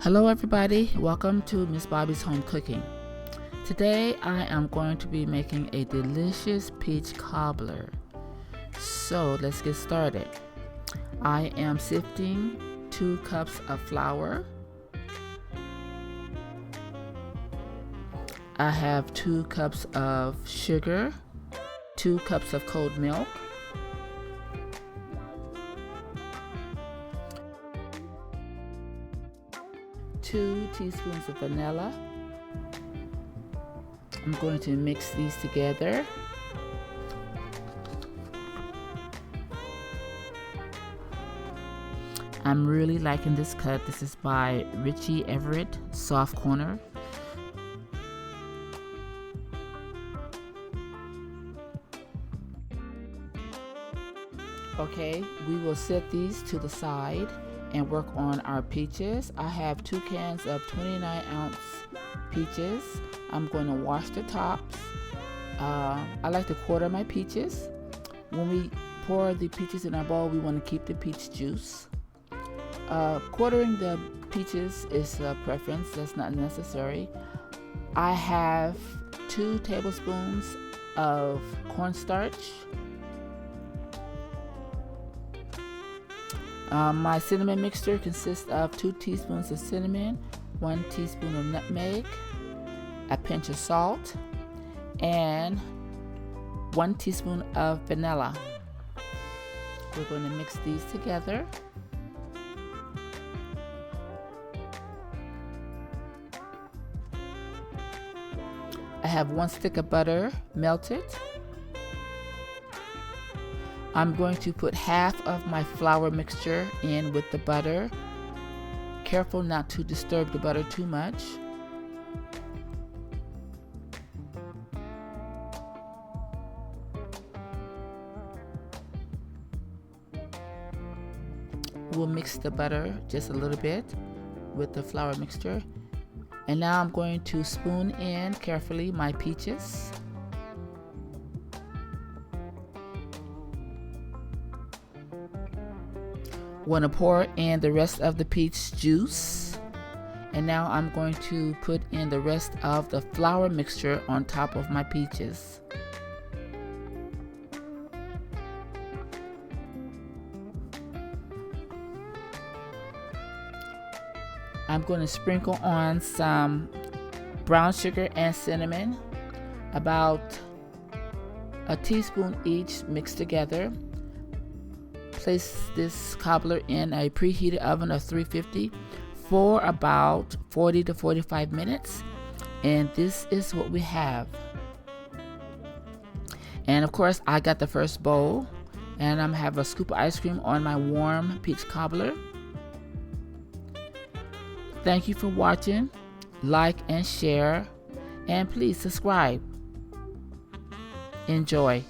Hello everybody, welcome to Miss Bobby's Home Cooking. Today I am going to be making a delicious peach cobbler. So let's get started. I am sifting 2 cups of flour. I have 2 cups of sugar, 2 cups of cold milk, 2 teaspoons of vanilla. I'm going to mix these together. I'm really liking this cut. This is by Richie Everett, Soft Corner. Okay, we will set these to the side and work on our peaches. I have 2 cans of 29-ounce peaches. I'm going to wash the tops. I like to quarter my peaches. When we pour the peaches in our bowl, we want to keep the peach juice. Quartering the peaches is a preference, that's not necessary. I have 2 tablespoons of cornstarch. My cinnamon mixture consists of 2 teaspoons of cinnamon, 1 teaspoon of nutmeg, a pinch of salt, and 1 teaspoon of vanilla. We're going to mix these together. I have 1 stick of butter melted. I'm going to put half of my flour mixture in with the butter. Careful not to disturb the butter too much. We'll mix the butter just a little bit with the flour mixture. And now I'm going to spoon in carefully my peaches. Want to pour in the rest of the peach juice, and now I'm going to put in the rest of the flour mixture on top of my peaches. I'm going to sprinkle on some brown sugar and cinnamon, about a teaspoon each mixed together. Place this cobbler in a preheated oven of 350 for about 40 to 45 minutes, and this is what we have. And of course I got the first bowl, and I'm have a scoop of ice cream on my warm peach cobbler. Thank you for watching. Like and share, and please subscribe. Enjoy.